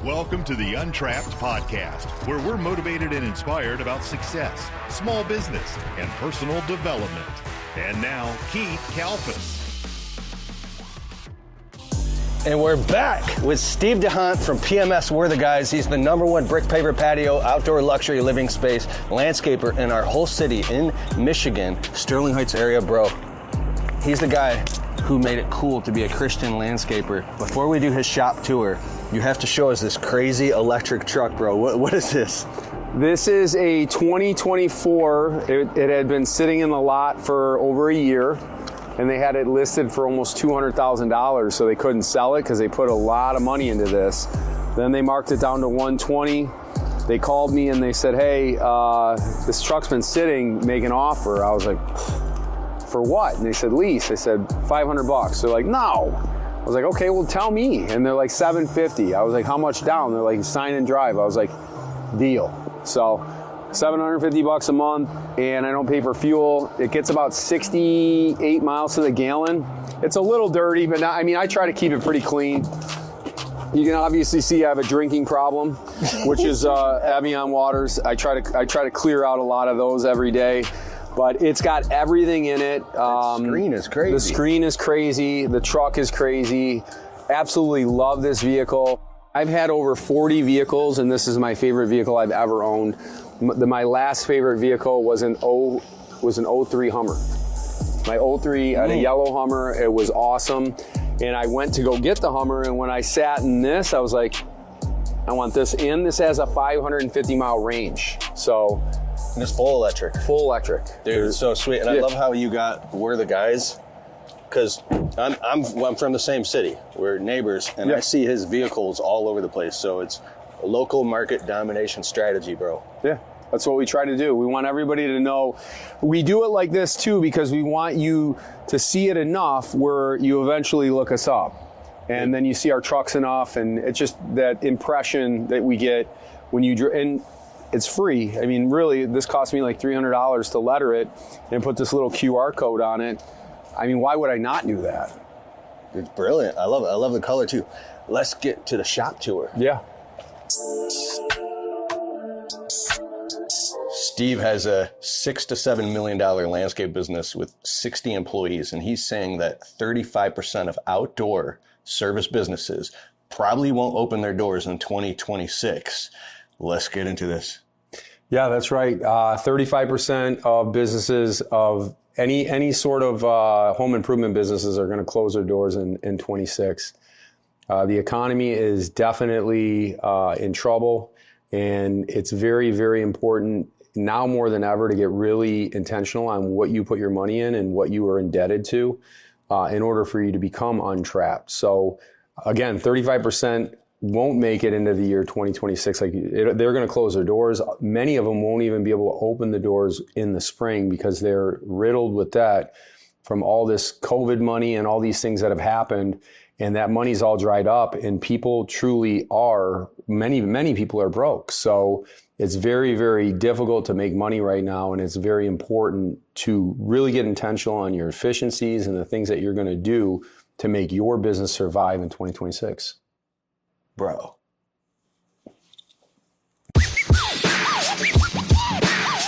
Welcome to the Untrapped Podcast, where we're motivated and inspired about success, small business, and personal development. And now, Keith Kalfas. And we're back with Steve DHondt from PMS. We're the guys. He's the #1 brick paver patio, outdoor luxury living space, landscaper in our whole city in Michigan, Sterling Heights area, bro. He's the guy who made it cool to be a Christian landscaper. Before we do his shop tour, you have to show us this crazy electric truck, bro. What is this? This is a 2024. It had been sitting in the lot for over a year, and they had it listed for almost $200,000, so they couldn't sell it because they put a lot of money into this. Then they marked it down to $120. They called me and they said, hey, this truck's been sitting, make an offer. I was like, for what? And they said, lease. I said, $500. They're like, no. I was like, okay, well, tell me. And they're like, $750. I was like, how much down? They're like, sign and drive. I was like, deal. So $750 a month, and I don't pay for fuel. It gets about 68 miles to the gallon. It's a little dirty, but not, I mean, I try to keep it pretty clean. You can obviously see I have a drinking problem, which is Evian waters. I try to clear out a lot of those every day. But it's got everything in it. The screen is crazy. The screen is crazy. The truck is crazy. Absolutely love this vehicle. I've had over 40 vehicles, and this is my favorite vehicle I've ever owned. My last favorite vehicle was an 03 Hummer. My 03 had a yellow Hummer. It was awesome. And I went to go get the Hummer, and when I sat in this, I was like, I want this in. This has a 550 mile range. So. And it's full electric. Full electric. Dude, it's so sweet. And I love how you got, we're the guys, because I'm from the same city. We're neighbors, and I see his vehicles all over the place. So it's a local market domination strategy, bro. Yeah, that's what we try to do. We want everybody to know. We do it like this, too, because we want you to see it enough where you eventually look us up. And then you see our trucks enough, and it's just that impression that we get when you... And it's free. I mean, really, this cost me like $300 to letter it and put this little QR code on it. I mean, why would I not do that? It's brilliant. I love it. I love the color too. Let's get to the shop tour. Yeah. Steve has a $6 to $7 million landscape business with 60 employees, and he's saying that 35% of outdoor service businesses probably won't open their doors in 2026. Let's get into this. Yeah, that's right. 35% of businesses of any sort of home improvement businesses are going to close their doors in 26. The economy is definitely in trouble, and it's very, very important now more than ever to get really intentional on what you put your money in and what you are indebted to in order for you to become untrapped. So again, 35% won't make it into the year 2026. They're going to close their doors. Many of them won't even be able to open the doors in the spring because they're riddled with debt from all this COVID money and all these things that have happened. And that money's all dried up, and people truly are, many people are broke. So it's very, very difficult to make money right now. And it's very important to really get intentional on your efficiencies and the things that you're going to do to make your business survive in 2026. Bro.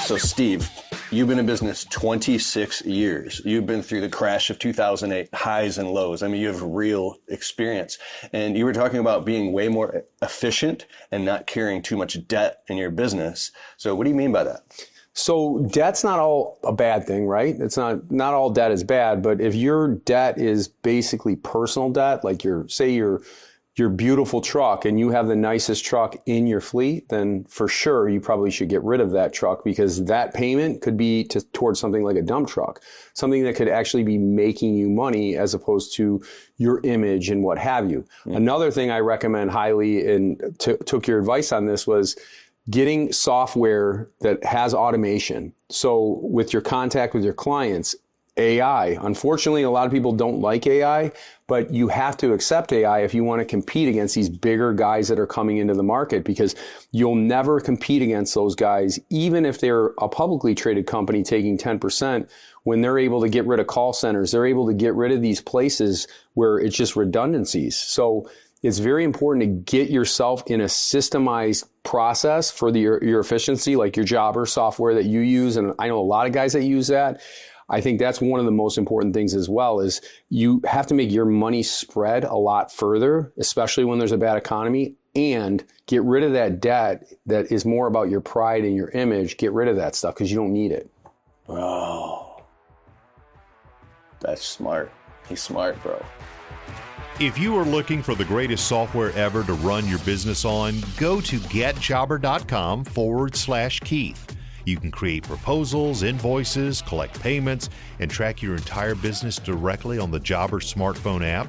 So Steve, you've been in business 26 years. You've been through the crash of 2008, highs and lows. I mean, you have real experience. And you were talking about being way more efficient and not carrying too much debt in your business. So what do you mean by that? So debt's not all a bad thing, right? It's not all debt is bad, but if your debt is basically personal debt, like your beautiful truck and you have the nicest truck in your fleet, then for sure you probably should get rid of that truck, because that payment could be towards something like a dump truck, something that could actually be making you money as opposed to your image and what have you. Another thing I recommend highly, and took your advice on this, was getting software that has automation. So with your contact with your clients, AI. Unfortunately, a lot of people don't like AI, but you have to accept AI if you want to compete against these bigger guys that are coming into the market, because you'll never compete against those guys, even if they're a publicly traded company taking 10%, when they're able to get rid of call centers, they're able to get rid of these places where it's just redundancies. So it's very important to get yourself in a systemized process for your efficiency, like your Jobber software that you use. And I know a lot of guys that use that. I think that's one of the most important things as well, is you have to make your money spread a lot further, especially when there's a bad economy, and get rid of that debt that is more about your pride and your image. Get rid of that stuff because you don't need it. Bro, that's smart. He's smart, bro. If you are looking for the greatest software ever to run your business on, go to getjobber.com/Keith. You can create proposals, invoices, collect payments, and track your entire business directly on the Jobber smartphone app.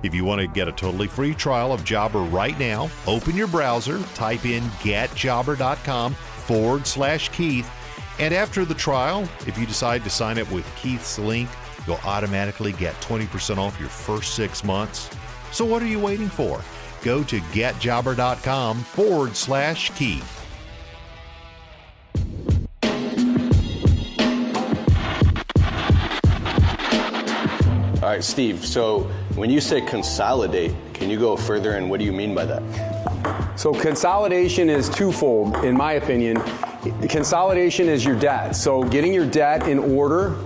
If you want to get a totally free trial of Jobber right now, open your browser, type in getjobber.com/Keith, and after the trial, if you decide to sign up with Keith's link, you'll automatically get 20% off your first 6 months. So what are you waiting for? Go to getjobber.com/Keith. All right, Steve, so when you say consolidate, can you go further, and what do you mean by that? So consolidation is twofold, in my opinion. Consolidation is your debt. So getting your debt in order,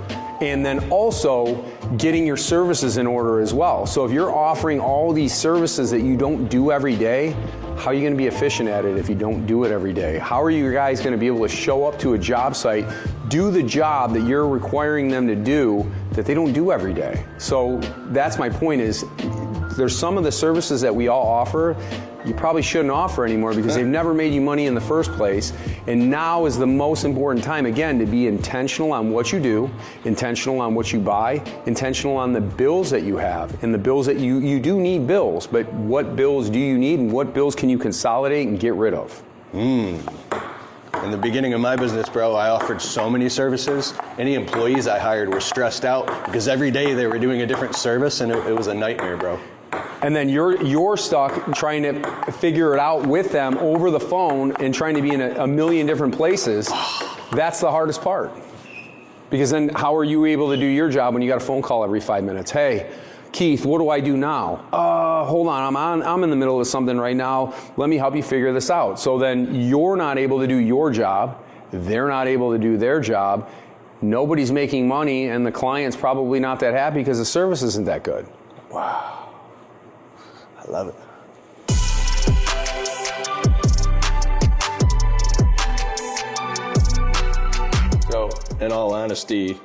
and then also getting your services in order as well. So if you're offering all these services that you don't do every day, how are you going to be efficient at it if you don't do it every day? How are you guys going to be able to show up to a job site, do the job that you're requiring them to do that they don't do every day? So that's my point, is there's some of the services that we all offer you probably shouldn't offer anymore because they've never made you money in the first place. And now is the most important time, again, to be intentional on what you do, intentional on what you buy, intentional on the bills that you have. And the bills that you do need bills, but what bills do you need and what bills can you consolidate and get rid of? In the beginning of my business, bro, I offered so many services. Any employees I hired were stressed out because every day they were doing a different service, and it was a nightmare, bro. And then you're stuck trying to figure it out with them over the phone and trying to be in a million different places. That's the hardest part. Because then how are you able to do your job when you got a phone call every 5 minutes? Hey, Keith, what do I do now? Hold on, I'm in the middle of something right now. Let me help you figure this out. So then you're not able to do your job. They're not able to do their job. Nobody's making money, and the client's probably not that happy because the service isn't that good. Wow. I love it. So, in all honesty,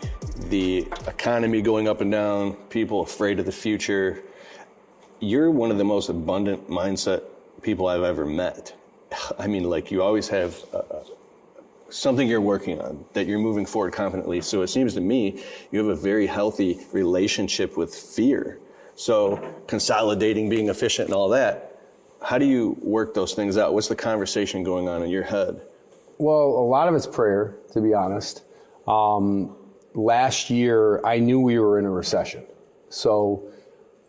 the economy going up and down, people afraid of the future, you're one of the most abundant mindset people I've ever met. I mean, like, you always have something you're working on, that you're moving forward confidently. So it seems to me you have a very healthy relationship with fear. So consolidating, being efficient and all that, how do you work those things out? What's the conversation going on in your head? Well, a lot of it's prayer, to be honest. Last year, I knew we were in a recession. So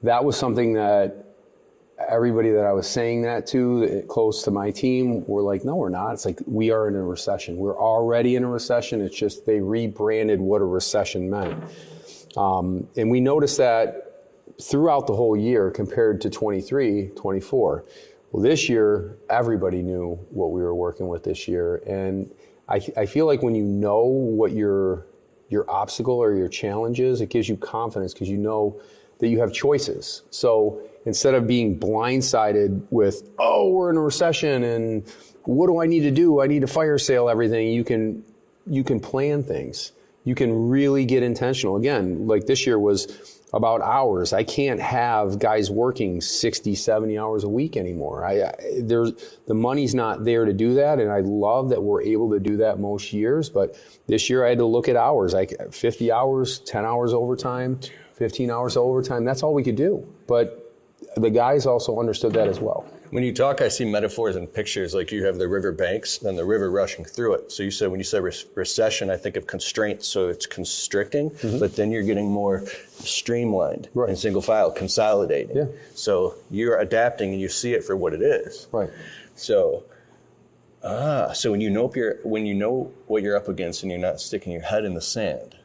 that was something that everybody that I was saying that to, close to my team, were like, no, we're not. It's like, we are in a recession. We're already in a recession. It's just they rebranded what a recession meant. And we noticed that throughout the whole year compared to 23, 24. Well, this year, everybody knew what we were working with this year. And I feel like when you know what your obstacle or your challenge is, it gives you confidence because you know that you have choices. So instead of being blindsided with, oh, we're in a recession and what do I need to do? I need to fire sale everything. You can plan things. You can really get intentional. Again, like this year was about hours. I can't have guys working 60, 70 hours a week anymore. The money's not there to do that, and I love that we're able to do that most years, but this year I had to look at hours. 50 hours, 10 hours overtime, 15 hours overtime, that's all we could do. But the guys also understood that as well. When you talk, I see metaphors and pictures, like you have the river banks, then the river rushing through it. So you said, when you say recession, I think of constraints, so it's constricting, but then you're getting more streamlined and single file, consolidating. Yeah. So you're adapting and you see it for what it is. Right. So, so when you know what you're up against and you're not sticking your head in the sand,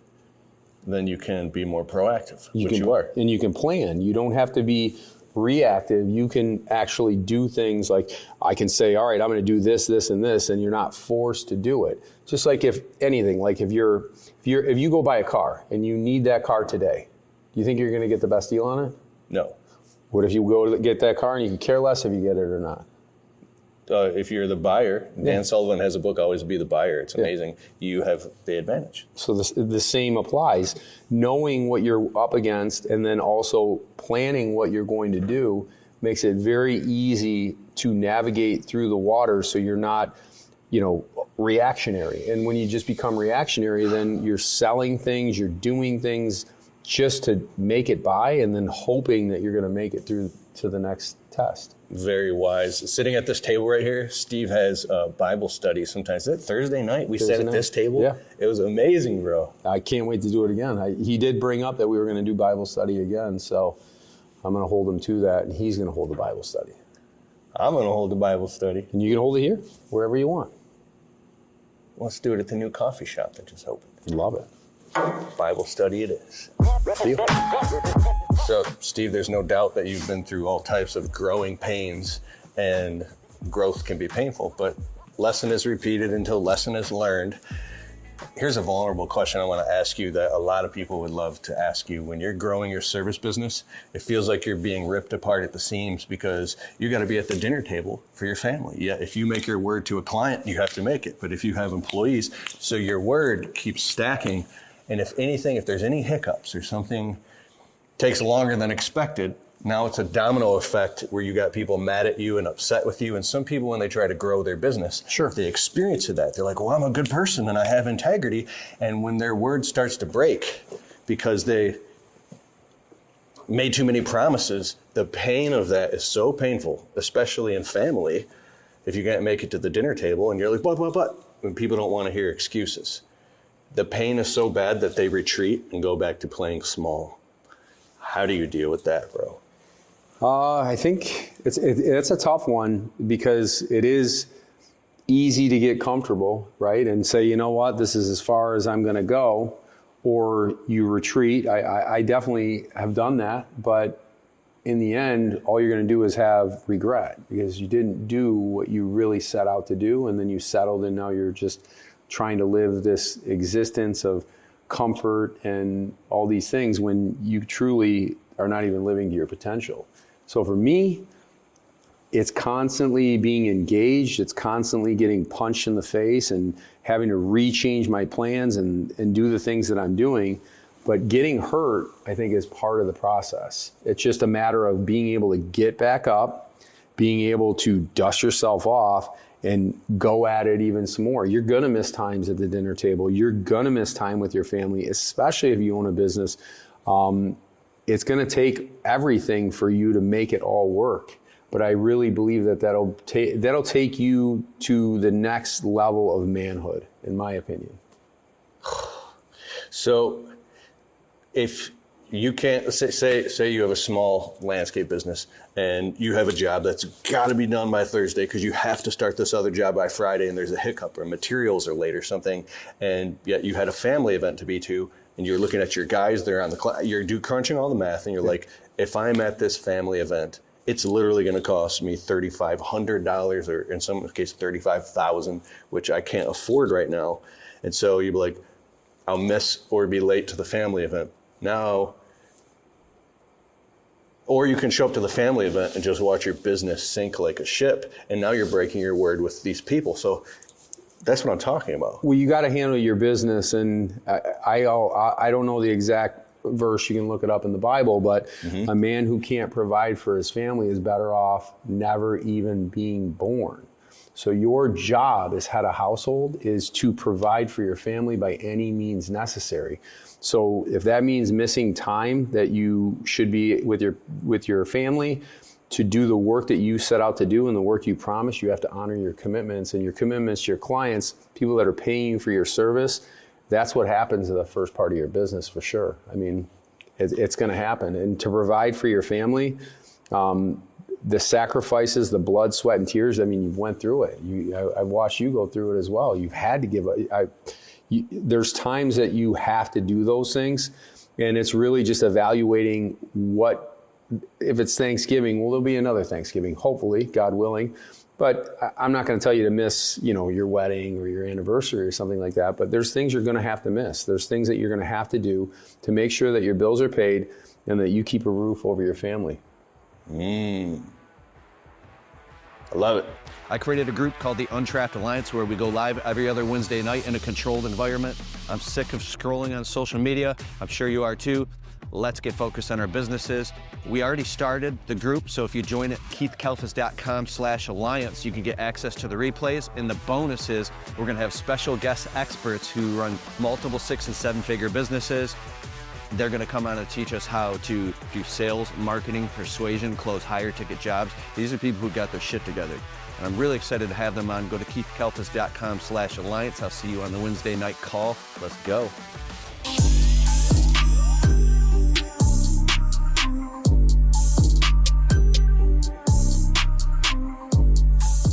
then you can be more proactive, which you are. And you can plan. You don't have to be reactive, you can actually do things like, I can say, all right, I'm going to do this, this, and this, and you're not forced to do it. Just like if anything, like if you go buy a car and you need that car today, do you think you're going to get the best deal on it? No. What if you go to get that car and you can care less if you get it or not? If you're the buyer, Dan Sullivan has a book, Always Be the Buyer. It's amazing. You have the advantage. So the same applies. Knowing what you're up against and then also planning what you're going to do makes it very easy to navigate through the water so you're not, reactionary. And when you just become reactionary, then you're selling things, you're doing things just to make it by and then hoping that you're going to make it through to the next test. Very wise. Sitting at this table right here, Steve has Bible study sometimes. Is that Thursday night? We sat at this table. Yeah. It was amazing, bro. I can't wait to do it again. He did bring up that we were going to do Bible study again, so I'm going to hold him to that, and he's going to hold the Bible study. I'm going to hold the Bible study. And you can hold it here, wherever you want. Let's do it at the new coffee shop that just opened. Love it. Bible study it is. So, Steve, there's no doubt that you've been through all types of growing pains, and growth can be painful, but lesson is repeated until lesson is learned. Here's a vulnerable question I want to ask you that a lot of people would love to ask you. When you're growing your service business, it feels like you're being ripped apart at the seams because you got to be at the dinner table for your family. Yeah, if you make your word to a client, you have to make it. But if you have employees, so your word keeps stacking. And if anything, if there's any hiccups or something takes longer than expected, now it's a domino effect where you got people mad at you and upset with you. And some people, when they try to grow their business, they experience that. They're like, well, I'm a good person and I have integrity. And when their word starts to break because they made too many promises, the pain of that is so painful, especially in family. If you can't make it to the dinner table and you're like, but, when people don't want to hear excuses. The pain is so bad that they retreat and go back to playing small. How do you deal with that, bro? I think it's a tough one because it is easy to get comfortable, right? And say, you know what, this is as far as I'm going to go, or you retreat. I definitely have done that, but in the end, all you're going to do is have regret because you didn't do what you really set out to do, and then you settled, and now you're just trying to live this existence of comfort and all these things when you truly are not even living to your potential. So for me, it's constantly being engaged. It's constantly getting punched in the face and having to rechange my plans and do the things that I'm doing. But getting hurt, I think, is part of the process. It's just a matter of being able to get back up, being able to dust yourself off, and go at it even some more. You're going to miss times at the dinner table. You're going to miss time with your family, especially if you own a business. It's going to take everything for you to make it all work. But I really believe that that'll take you to the next level of manhood, in my opinion. So if you can't, say you have a small landscape business and you have a job that's got to be done by Thursday because you have to start this other job by Friday and there's a hiccup or materials are late or something, and yet you had a family event to be to, and you're looking at your guys there on the you're crunching all the math, and you're like, if I'm at this family event, it's literally going to cost me $3,500 or in some case $35,000, which I can't afford right now. And so you'd be like, I'll miss or be late to the family event. Now, or you can show up to the family event and just watch your business sink like a ship, and now you're breaking your word with these people. So that's what I'm talking about. Well, you got to handle your business, and I don't know the exact verse. You can look it up in the Bible, but a man who can't provide for his family is better off never even being born. So your job as head of household is to provide for your family by any means necessary. So if that means missing time that you should be with your family to do the work that you set out to do and the work you promised, you have to honor your commitments, and your commitments to your clients, people that are paying you for your service. That's what happens in the first part of your business for sure. I mean, it's going to happen. And to provide for your family, the sacrifices, the blood, sweat, and tears, I mean, you've went through it. I've watched you go through it as well. You've had to give up. There's times that you have to do those things, and it's really just evaluating what if it's Thanksgiving, well, there'll be another Thanksgiving, hopefully, God willing. But I'm not going to tell you to miss, your wedding or your anniversary or something like that. But there's things you're going to have to miss. There's things that you're going to have to do to make sure that your bills are paid and that you keep a roof over your family. I love it. I created a group called the Untrapped Alliance where we go live every other Wednesday night in a controlled environment. I'm sick of scrolling on social media. I'm sure you are too. Let's get focused on our businesses. We already started the group, so if you join at keithkalfas.com/alliance, you can get access to the replays. And the bonus is we're gonna have special guest experts who run multiple 6- and 7-figure businesses. They're gonna come on and teach us how to do sales, marketing, persuasion, close higher ticket jobs. These are people who got their shit together. And I'm really excited to have them on. Go to keithkalfas.com/alliance. I'll see you on the Wednesday night call. Let's go.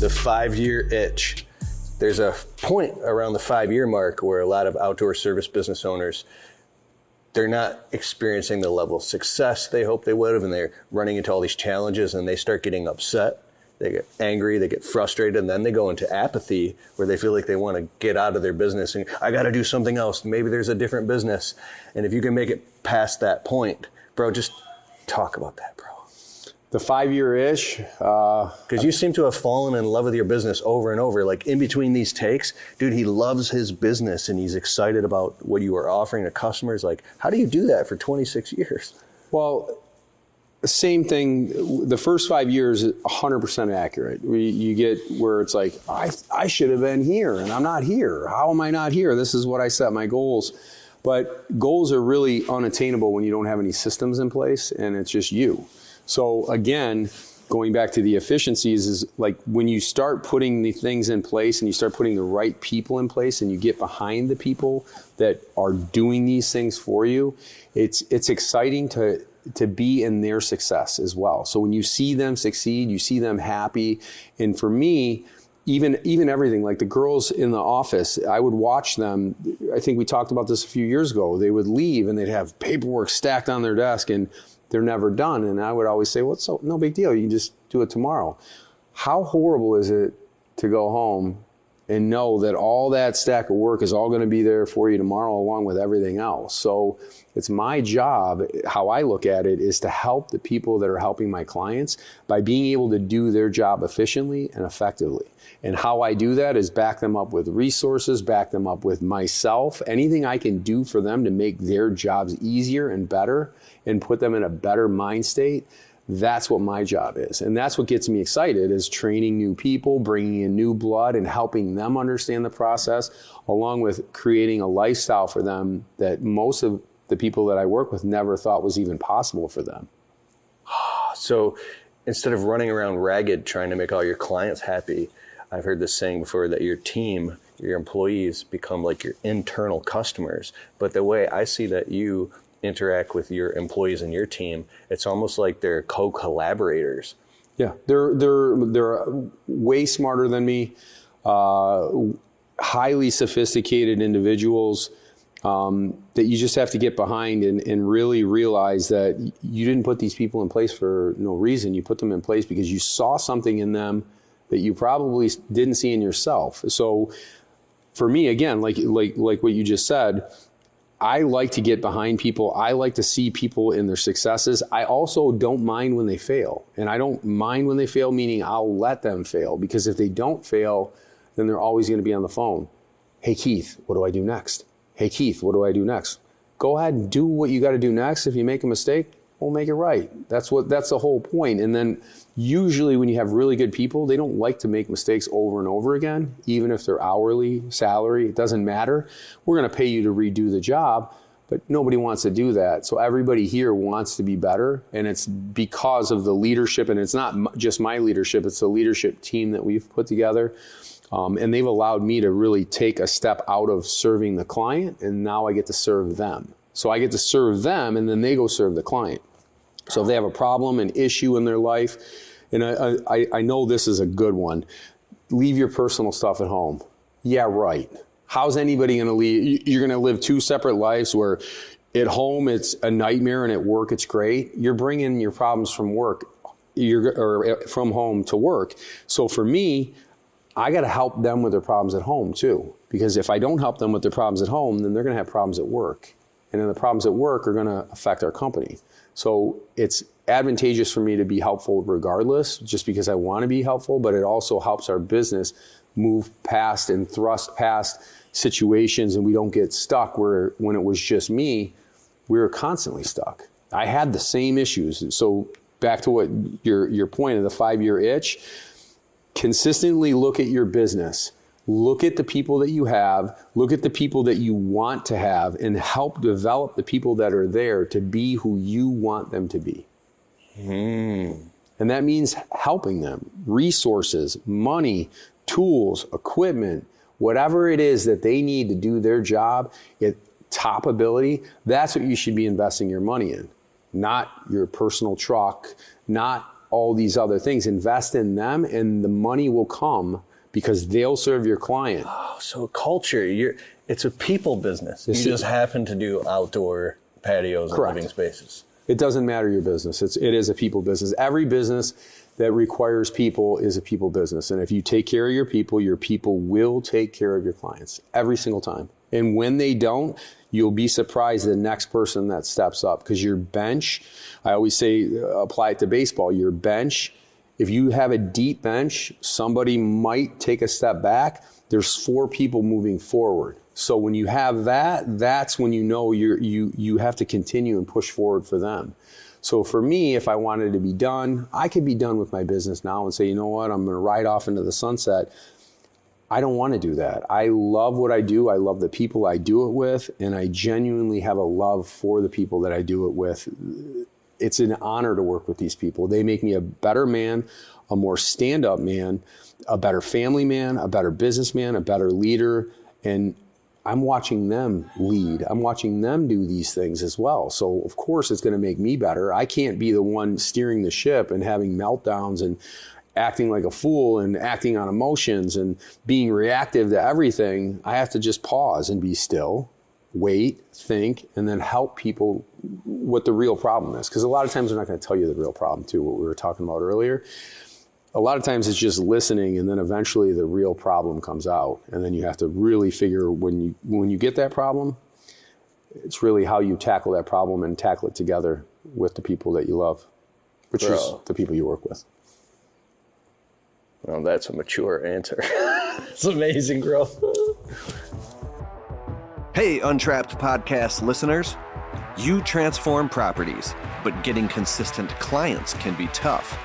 The 5-year itch. There's a point around the 5-year mark where a lot of outdoor service business owners, they're not experiencing the level of success they hope they would have, and they're running into all these challenges and they start getting upset. They get angry, they get frustrated, and then they go into apathy where they feel like they want to get out of their business and I got to do something else. Maybe there's a different business. And if you can make it past that point, bro, just talk about that, bro. The 5-year-ish. Because you seem to have fallen in love with your business over and over. Like in between these takes, dude, he loves his business and he's excited about what you are offering to customers. Like, how do you do that for 26 years? Well, same thing. The first 5 years is 100% accurate. You get where it's like, I should have been here and I'm not here. How am I not here? This is what I set my goals. But goals are really unattainable when you don't have any systems in place and it's just you. So again, going back to the efficiencies is like when you start putting the things in place and you start putting the right people in place and you get behind the people that are doing these things for you, it's exciting to be in their success as well. So when you see them succeed, you see them happy. And for me, even everything, like the girls in the office, I would watch them. I think we talked about this a few years ago. They would leave and they'd have paperwork stacked on their desk and they're never done. And I would always say, well, so no big deal. You can just do it tomorrow. How horrible is it to go home and know that all that stack of work is all going to be there for you tomorrow along with everything else? So it's my job, how I look at it, is to help the people that are helping my clients by being able to do their job efficiently and effectively. And how I do that is back them up with resources, back them up with myself, anything I can do for them to make their jobs easier and better and put them in a better mind state. That's what my job is. And that's what gets me excited, is training new people, bringing in new blood and helping them understand the process, along with creating a lifestyle for them that most of the people that I work with never thought was even possible for them. So instead of running around ragged trying to make all your clients happy, I've heard this saying before that your team, your employees become like your internal customers. But the way I see that you interact with your employees and your team, it's almost like they're co-collaborators. Yeah, they're way smarter than me, highly sophisticated individuals that you just have to get behind and really realize that you didn't put these people in place for no reason. You put them in place because you saw something in them that you probably didn't see in yourself. So for me, again, like what you just said, I like to get behind people. I like to see people in their successes. I also don't mind when they fail. And I don't mind when they fail, meaning I'll let them fail. Because if they don't fail, then they're always going to be on the phone. Hey, Keith, what do I do next? Hey, Keith, what do I do next? Go ahead and do what you got to do next. If you make a mistake, we'll make it right. That's the whole point. And then usually when you have really good people, they don't like to make mistakes over and over again, even if they're hourly, salary, it doesn't matter. We're going to pay you to redo the job, but nobody wants to do that. So everybody here wants to be better, and it's because of the leadership, and it's not just my leadership, it's the leadership team that we've put together. And they've allowed me to really take a step out of serving the client, and now I get to serve them. So I get to serve them, and then they go serve the client. So if they have a problem, an issue in their life, and I know this is a good one, leave your personal stuff at home. Yeah, right. How's anybody going to leave? You're going to live two separate lives where At home, it's a nightmare, and at work, it's great. You're bringing your problems from work, or from home to work. So for me, I got to help them with their problems at home too. Because if I don't help them with their problems at home, then they're going to have problems at work. And then the problems at work are going to affect our company. So it's advantageous for me to be helpful regardless, just because I want to be helpful, but it also helps our business move past and thrust past situations, and we don't get stuck where when it was just me, we were constantly stuck. I had the same issues. So back to what your point of the 5-year itch, consistently look at your business. Look at the people that you have, look at the people that you want to have, and help develop the people that are there to be who you want them to be. And that means helping them, resources, money, tools, equipment, whatever it is that they need to do their job at top ability. That's what you should be investing your money in, not your personal truck, not all these other things. Invest in them, and the money will come because they'll serve your client. Oh, so culture, it's a people business. You just happen to do outdoor patios and living spaces. It doesn't matter your business. It is a people business. Every business that requires people is a people business. And if you take care of your people will take care of your clients every single time. And when they don't, you'll be surprised the next person that steps up. Because your bench, I always say, apply it to baseball, your bench, if you have a deep bench, somebody might take a step back. There's 4 people moving forward. So when you have that, that's when you know you have to continue and push forward for them. So for me, if I wanted to be done, I could be done with my business now and say, you know what, I'm going to ride off into the sunset. I don't want to do that. I love what I do. I love the people I do it with, and I genuinely have a love for the people that I do it with. It's an honor to work with these people. They make me a better man, a more stand-up man, a better family man, a better businessman, a better leader. And I'm watching them lead. I'm watching them do these things as well. So of course it's going to make me better. I can't be the one steering the ship and having meltdowns and acting like a fool and acting on emotions and being reactive to everything. I have to just pause and be still, wait, think, and then help people what the real problem is. Because a lot of times they're not going to tell you the real problem too, what we were talking about earlier. A lot of times it's just listening, and then eventually the real problem comes out. And then you have to really figure when you get that problem, it's really how you tackle that problem and tackle it together with the people that you love, which is the people you work with. Well, that's a mature answer. It's amazing, bro. Hey, Untrapped podcast listeners. You transform properties, but getting consistent clients can be tough.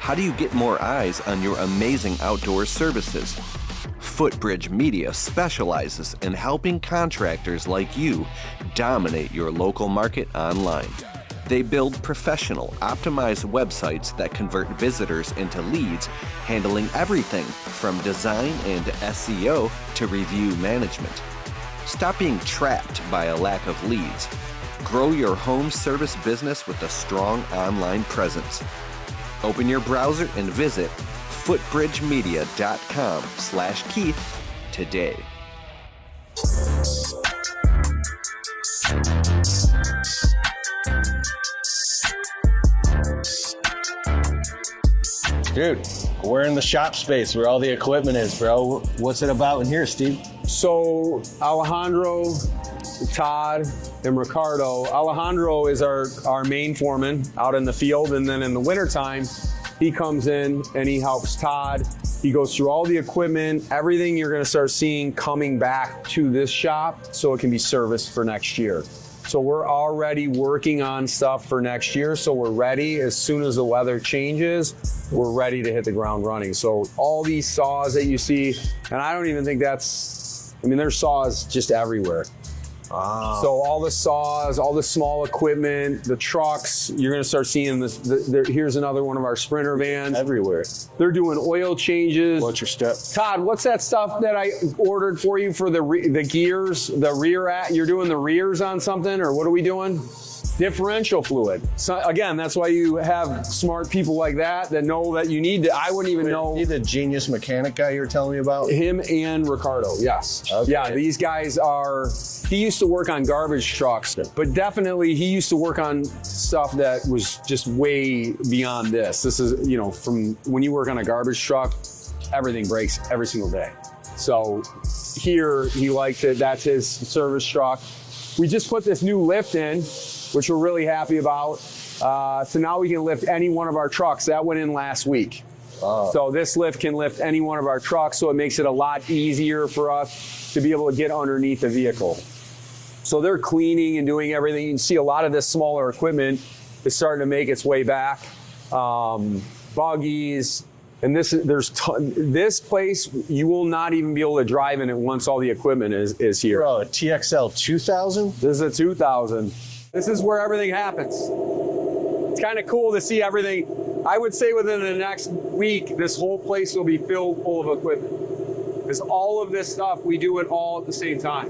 How do you get more eyes on your amazing outdoor services? Footbridge Media specializes in helping contractors like you dominate your local market online. They build professional, optimized websites that convert visitors into leads, handling everything from design and SEO to review management. Stop being trapped by a lack of leads. Grow your home service business with a strong online presence. Open your browser and visit footbridgemedia.com/Keith today. Dude, we're in the shop space where all the equipment is, bro. What's it about in here, Steve? So Alejandro, Todd, and Ricardo. Alejandro is our main foreman out in the field, and then in the wintertime, he comes in and he helps Todd. He goes through all the equipment, everything you're gonna start seeing coming back to this shop so it can be serviced for next year. So we're already working on stuff for next year, so we're ready. As soon as the weather changes, we're ready to hit the ground running. So all these saws that you see, and I don't even think there's saws just everywhere. So all the saws, all the small equipment, the trucks, you're gonna start seeing this. Here's another one of our Sprinter vans. Everywhere. They're doing oil changes. What's your step? Todd, what's that stuff that I ordered for you for the gears, the rear? You're doing the rears on something, or what are we doing? differential fluid. So again, that's why you have smart people like that know that you need to. I wouldn't even know. He's the genius mechanic guy you were telling me about? Him and Ricardo, yes. Okay. Yeah, these guys he used to work on garbage trucks, but definitely he used to work on stuff that was just way beyond this. This is, from when you work on a garbage truck, everything breaks every single day. So here, he likes it. That's his service truck. We just put this new lift in, which we're really happy about. So now we can lift any one of our trucks. That went in last week. So this lift can lift any one of our trucks, so it makes it a lot easier for us to be able to get underneath the vehicle. So they're cleaning and doing everything. You can see a lot of this smaller equipment is starting to make its way back. Buggies, and this place, you will not even be able to drive in it once all the equipment is here. Bro, a TXL 2000? This is a 2000. This is where everything happens. It's kind of cool to see everything. I would say within the next week, this whole place will be filled full of equipment. Because all of this stuff, we do it all at the same time.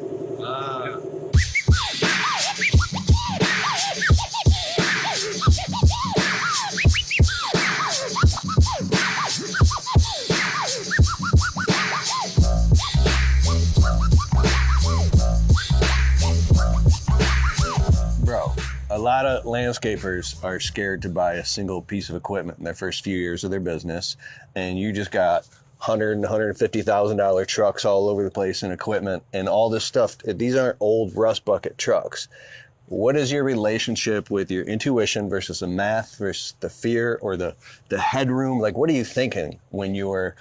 Bro, a lot of landscapers are scared to buy a single piece of equipment in their first few years of their business, and you just got $100,000 and $150,000 trucks all over the place and equipment and all this stuff. These aren't old rust bucket trucks. What is your relationship with your intuition versus the math versus the fear or the headroom? Like, what are you thinking when you're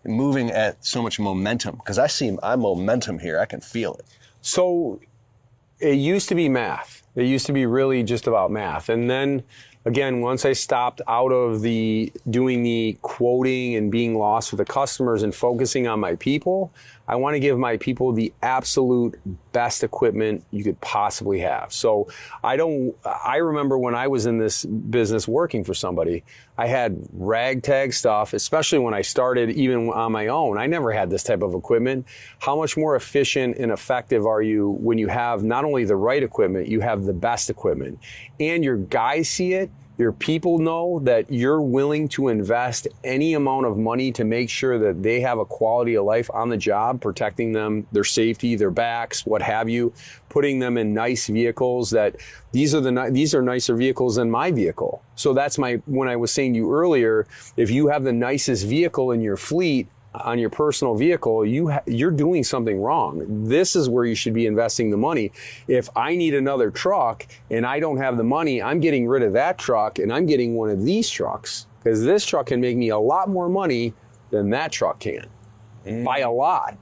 moving at so much momentum? Because I'm momentum here. I can feel it. So it used to be math. It used to be really just about math. And then again, once I stopped out of doing the quoting and being lost with the customers and focusing on my people, I want to give my people the absolute best equipment you could possibly have. So I remember when I was in this business working for somebody, I had ragtag stuff, especially when I started even on my own. I never had this type of equipment. How much more efficient and effective are you when you have not only the right equipment, you have the best equipment, and your guys see it? Your people know that you're willing to invest any amount of money to make sure that they have a quality of life on the job, protecting them, their safety, their backs, what have you, putting them in nice vehicles that these are nicer vehicles than my vehicle. So that's when I was saying to you earlier, if you have the nicest vehicle in your fleet, on your personal vehicle, you're doing something wrong. This is where you should be investing the money. If I need another truck and I don't have the money, I'm getting rid of that truck and I'm getting one of these trucks, because this truck can make me a lot more money than that truck can, by a lot.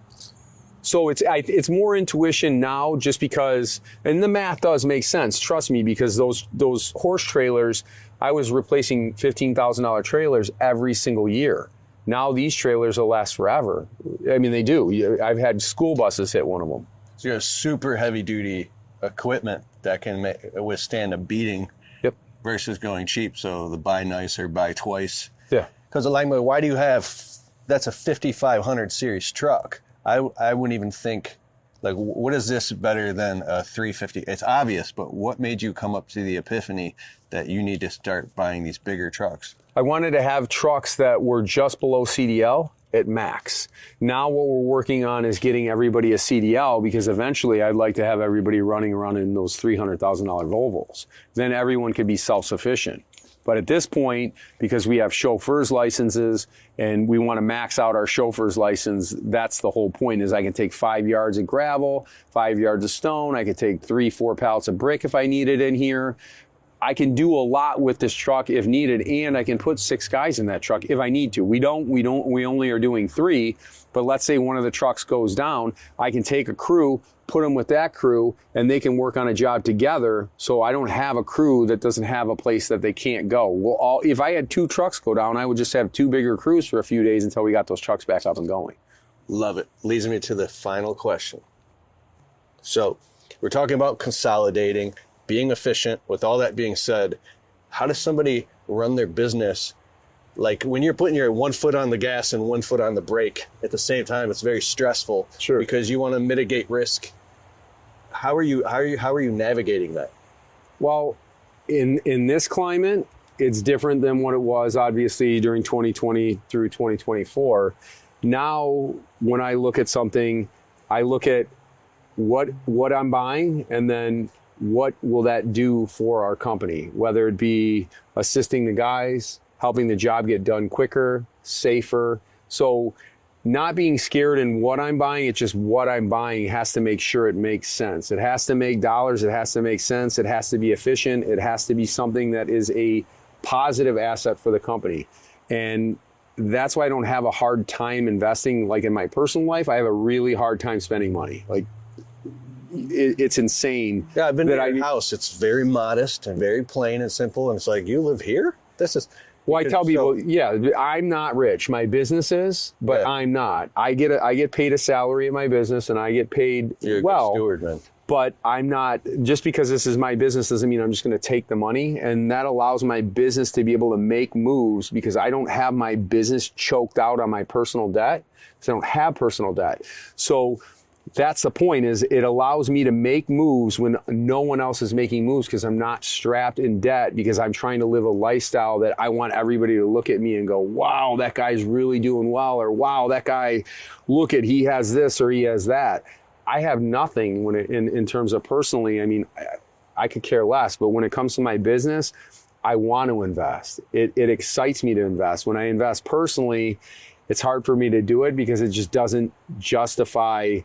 So it's more intuition now, just because, and the math does make sense, trust me, because those horse trailers, I was replacing $15,000 trailers every single year. Now these trailers will last forever. I mean, they do. I've had school buses hit one of them. So you have super heavy duty equipment that can withstand a beating. Yep. Versus going cheap. So the buy nice or buy twice. Yeah. Because like, why do you that's a 5500 series truck? I wouldn't even think, like, what is this better than a 350? It's obvious, but what made you come up to the epiphany that you need to start buying these bigger trucks? I wanted to have trucks that were just below CDL at max. Now what we're working on is getting everybody a CDL, because eventually I'd like to have everybody running around in those $300,000 Volvos. Then everyone could be self-sufficient. But at this point, because we have chauffeurs licenses and we want to max out our chauffeur's license, that's the whole point, is I can take 5 yards of gravel, 5 yards of stone. I could take 3-4 pallets of brick if I need it in here. I can do a lot with this truck if needed, and I can put 6 guys in that truck if I need to. We only are doing 3, but let's say one of the trucks goes down, I can take a crew, put them with that crew, and they can work on a job together, so I don't have a crew that doesn't have a place that they can't go. If I had 2 trucks go down, I would just have 2 bigger crews for a few days until we got those trucks back up and going. Love it. Leads me to the final question. So we're talking about consolidating, being efficient. With all that being said, how does somebody run their business? Like, when you're putting your 1 foot on the gas and 1 foot on the brake at the same time, it's very stressful. Sure. Because you want to mitigate risk. How are you navigating that? Well, in this climate, it's different than what it was obviously during 2020 through 2024. Now, when I look at something, I look at what I'm buying, and then what will that do for our company, whether it be assisting the guys, helping the job get done quicker, safer. So not being scared in what I'm buying, it's just what I'm buying has to make sure it makes sense. It has to make dollars, it has to make sense, it has to be efficient, it has to be something that is a positive asset for the company. And that's why I don't have a hard time investing. Like in my personal life, I have a really hard time spending money. Like it's insane. Yeah, I've been to your house. It's very modest and very plain and simple. And it's like, you live here? This is... Well, I tell people, I'm not rich. My business is, but I'm not. I get paid a salary in my business, and I get paid You're a good steward, man. But I'm not, just because this is my business doesn't mean I'm just going to take the money. And that allows my business to be able to make moves, because I don't have my business choked out on my personal debt, because I don't have personal debt. So that's the point, is it allows me to make moves when no one else is making moves, because I'm not strapped in debt, because I'm trying to live a lifestyle that I want everybody to look at me and go, wow, that guy's really doing well, or wow, that guy, look at, he has this or he has that. I have nothing in terms of personally. I mean, I could care less, but when it comes to my business, I want to invest. It excites me to invest. When I invest personally, it's hard for me to do it because it just doesn't justify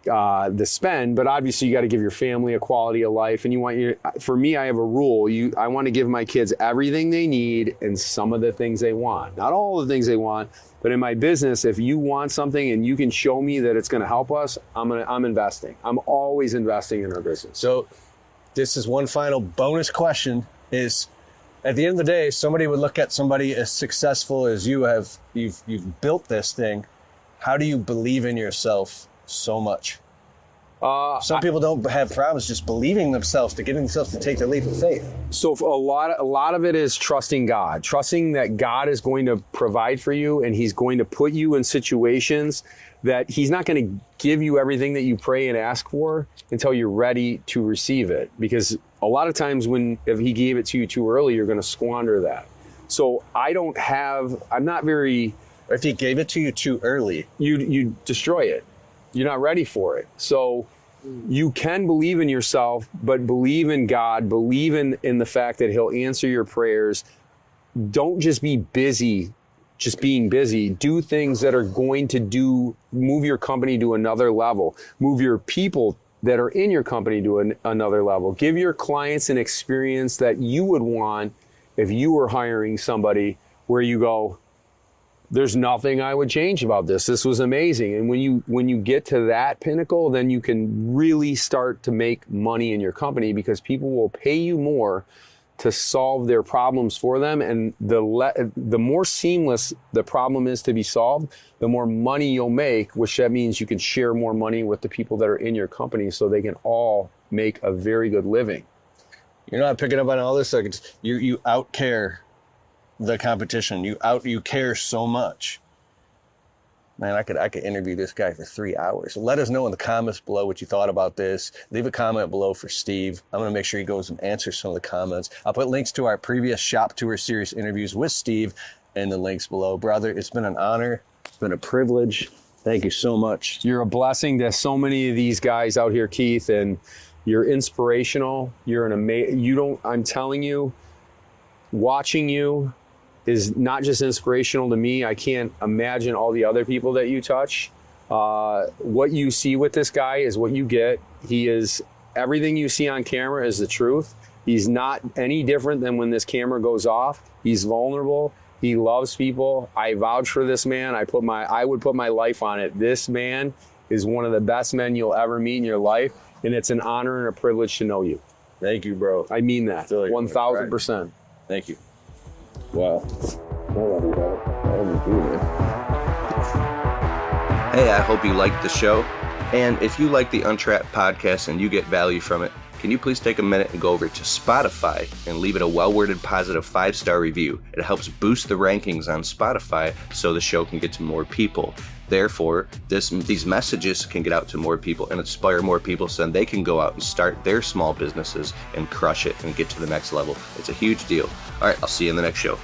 the spend. But obviously you got to give your family a quality of life, and for me, I have a rule. I want to give my kids everything they need and some of the things they want. Not all the things they want, but in my business, if you want something and you can show me that it's going to help us, I'm investing. I'm always investing in our business. So this is one final bonus question is, at the end of the day, somebody would look at somebody as successful as you have. You've built this thing. How do you believe in yourself so much? Some people don't have problems just believing themselves, to getting themselves to take the leap of faith. So a lot of it is trusting God, trusting that God is going to provide for you, and he's going to put you in situations that he's not going to give you everything that you pray and ask for until you're ready to receive it. Because a lot of times if he gave it to you too early, you're going to squander that. So I'm not very... If he gave it to you too early, you destroy it. You're not ready for it. So you can believe in yourself, but believe in God, believe in the fact that he'll answer your prayers. Don't just be busy, just being busy. Do things that are going to move your company to another level, move your people that are in your company to another level. Give your clients an experience that you would want if you were hiring somebody, where you go, there's nothing I would change about this. This was amazing. And when you get to that pinnacle, then you can really start to make money in your company, because people will pay you more to solve their problems for them. And the more seamless the problem is to be solved, the more money you'll make, which that means you can share more money with the people that are in your company, so they can all make a very good living. You're not picking up on all this. Like you outcare the competition. You care so much. Man, I could interview this guy for 3 hours. Let us know in the comments below what you thought about this. Leave a comment below for Steve. I'm going to make sure he goes and answers some of the comments. I'll put links to our previous Shop Tour Series interviews with Steve in the links below. Brother, it's been an honor. It's been a privilege. Thank you so much. You're a blessing to so many of these guys out here, Keith, and you're inspirational. You're I'm telling you, watching you is not just inspirational to me. I can't imagine all the other people that you touch. What you see with this guy is what you get. Everything you see on camera is the truth. He's not any different than when this camera goes off. He's vulnerable. He loves people. I vouch for this man. I would put my life on it. This man is one of the best men you'll ever meet in your life, and it's an honor and a privilege to know you. Thank you, bro. I mean that, 1,000%. Thank you. Wow. Hey, I hope you liked the show. And if you like the Untrapped podcast and you get value from it, can you please take a minute and go over to Spotify and leave it a well-worded positive 5-star review? It helps boost the rankings on Spotify so the show can get to more people. Therefore, these messages can get out to more people and inspire more people so then they can go out and start their small businesses and crush it and get to the next level. It's a huge deal. All right, I'll see you in the next show.